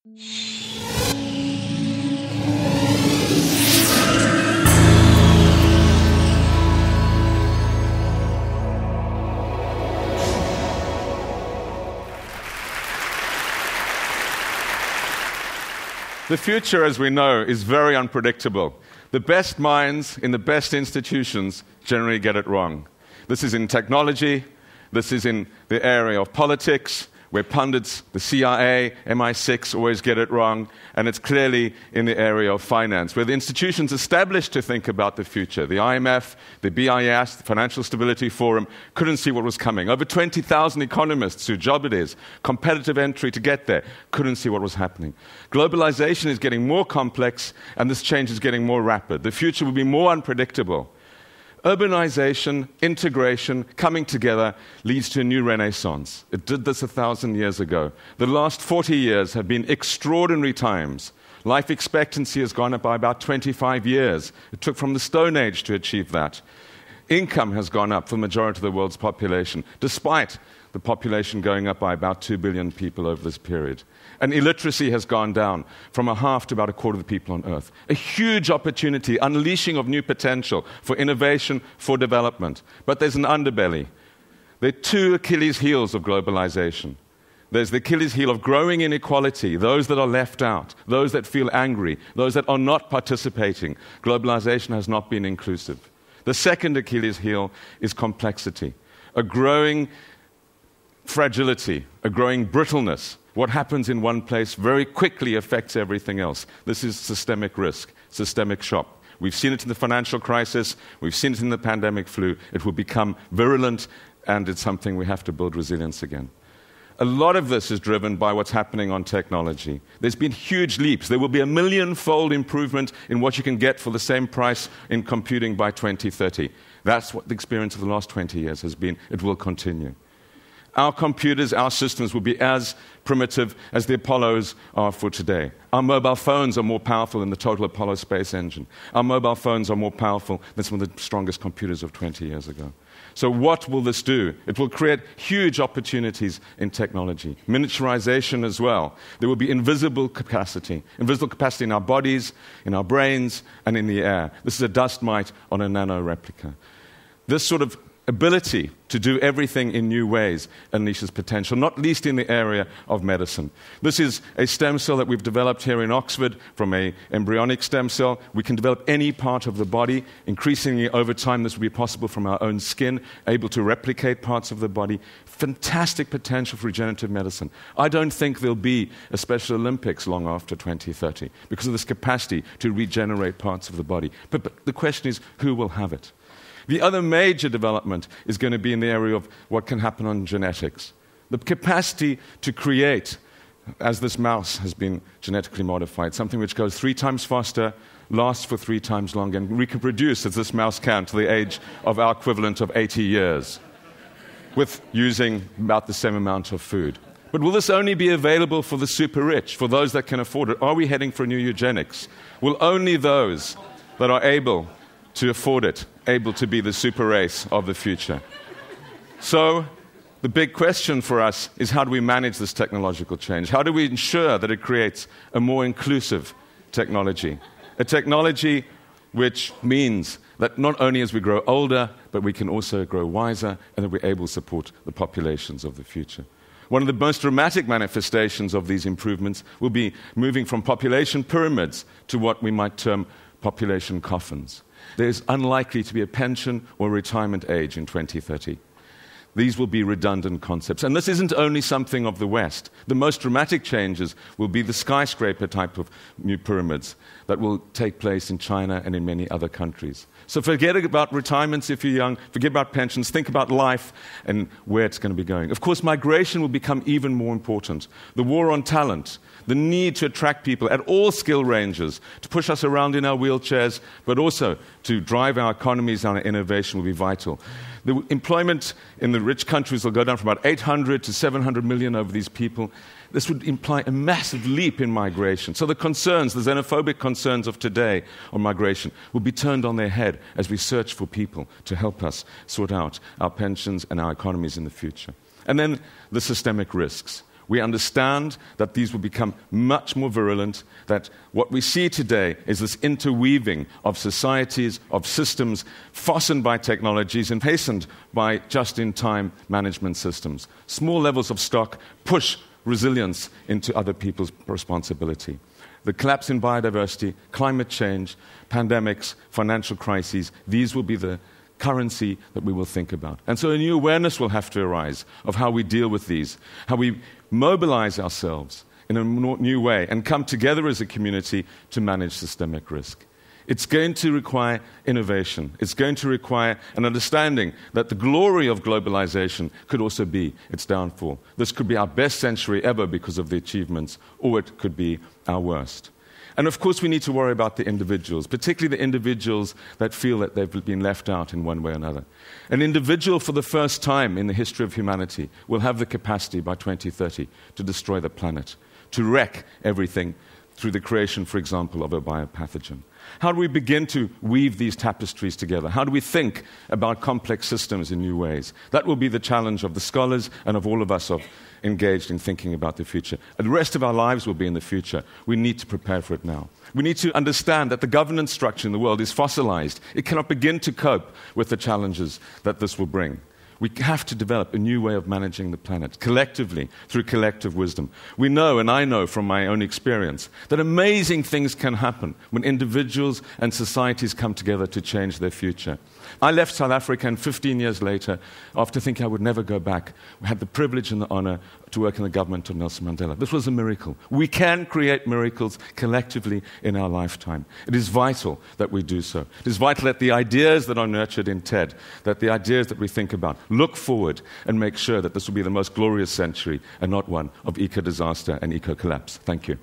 The future, as we know, is very unpredictable. The best minds in the best institutions generally get it wrong. This is in technology, this is in the area of politics, where pundits, the CIA, MI6 always get it wrong, and it's clearly in the area of finance, where the institutions established to think about the future, the IMF, the BIS, the Financial Stability Forum, couldn't see what was coming. Over 20,000 economists whose job it is, competitive entry to get there, couldn't see what was happening. Globalization is getting more complex, and this change is getting more rapid. The future will be more unpredictable. Urbanization, integration, coming together leads to a new renaissance. It did this 1,000 years ago. The last 40 years have been extraordinary times. Life expectancy has gone up by about 25 years. It took from the Stone Age to achieve that. Income has gone up for the majority of the world's population, despite the population going up by about 2 billion people over this period. And illiteracy has gone down from a half to about a quarter of the people on Earth. A huge opportunity, unleashing of new potential for innovation, for development. But there's an underbelly. There are two Achilles heels of globalization. There's the Achilles heel of growing inequality, those that are left out, those that feel angry, those that are not participating. Globalization has not been inclusive. The second Achilles heel is complexity, a growing fragility, a growing brittleness. What happens in one place very quickly affects everything else. This is systemic risk, systemic shock. We've seen it in the financial crisis, we've seen it in the pandemic flu. It will become virulent, and it's something we have to build resilience again. A lot of this is driven by what's happening on technology. There's been huge leaps. There will be a million-fold improvement in what you can get for the same price in computing by 2030. That's what the experience of the last 20 years has been. It will continue. Our computers, our systems will be as primitive as the Apollos are for today. Our mobile phones are more powerful than the total Apollo space engine. Our mobile phones are more powerful than some of the strongest computers of 20 years ago. So what will this do? It will create huge opportunities in technology. Miniaturization as well. There will be invisible capacity in our bodies, in our brains, and in the air. This is a dust mite on a nano replica. This sort of ability to do everything in new ways unleashes potential, not least in the area of medicine. This is a stem cell that we've developed here in Oxford from an embryonic stem cell. We can develop any part of the body. Increasingly over time, this will be possible from our own skin, able to replicate parts of the body. Fantastic potential for regenerative medicine. I don't think there'll be a Special Olympics long after 2030 because of this capacity to regenerate parts of the body. But the question is, who will have it? The other major development is going to be in the area of what can happen on genetics. The capacity to create, as this mouse has been genetically modified, something which goes 3 times faster, lasts for 3 times longer, and reproduce as this mouse can to the age of our equivalent of 80 years, with using about the same amount of food. But will this only be available for the super rich, for those that can afford it? Are we heading for a new eugenics? Will only those that are able to afford it, able to be the super race of the future? So the big question for us is, how do we manage this technological change? How do we ensure that it creates a more inclusive technology? A technology which means that not only as we grow older, but we can also grow wiser, and that we're able to support the populations of the future. One of the most dramatic manifestations of these improvements will be moving from population pyramids to what we might term population coffins. There's unlikely to be a pension or retirement age in 2030. These will be redundant concepts. And this isn't only something of the West. The most dramatic changes will be the skyscraper type of new pyramids that will take place in China and in many other countries. So forget about retirements if you're young, forget about pensions, think about life and where it's going to be going. Of course, migration will become even more important. The war on talent, the need to attract people at all skill ranges, to push us around in our wheelchairs, but also to drive our economies and our innovation will be vital. The employment in the rich countries will go down from about 800 to 700 million over these people. This would imply a massive leap in migration. So the concerns, the xenophobic concerns of today on migration will be turned on their head as we search for people to help us sort out our pensions and our economies in the future. And then the systemic risks. We understand that these will become much more virulent, that what we see today is this interweaving of societies, of systems, fastened by technologies and hastened by just-in-time management systems. Small levels of stock push resilience into other people's responsibility. The collapse in biodiversity, climate change, pandemics, financial crises, these will be the currency that we will think about. And so a new awareness will have to arise of how we deal with these, how we mobilize ourselves in a new way and come together as a community to manage systemic risk. It's going to require innovation. It's going to require an understanding that the glory of globalization could also be its downfall. This could be our best century ever because of the achievements, or it could be our worst. And of course, we need to worry about the individuals, particularly the individuals that feel that they've been left out in one way or another. An individual, for the first time in the history of humanity, will have the capacity by 2030 to destroy the planet, to wreck everything through the creation, for example, of a biopathogen. How do we begin to weave these tapestries together? How do we think about complex systems in new ways? That will be the challenge of the scholars and of all of us engaged in thinking about the future. And the rest of our lives will be in the future. We need to prepare for it now. We need to understand that the governance structure in the world is fossilized. It cannot begin to cope with the challenges that this will bring. We have to develop a new way of managing the planet, collectively, through collective wisdom. We know, and I know from my own experience, that amazing things can happen when individuals and societies come together to change their future. I left South Africa, and 15 years later, after thinking I would never go back, we had the privilege and the honor to work in the government of Nelson Mandela. This was a miracle. We can create miracles collectively in our lifetime. It is vital that we do so. It is vital that the ideas that are nurtured in TED, that the ideas that we think about, look forward and make sure that this will be the most glorious century and not one of eco-disaster and eco-collapse. Thank you.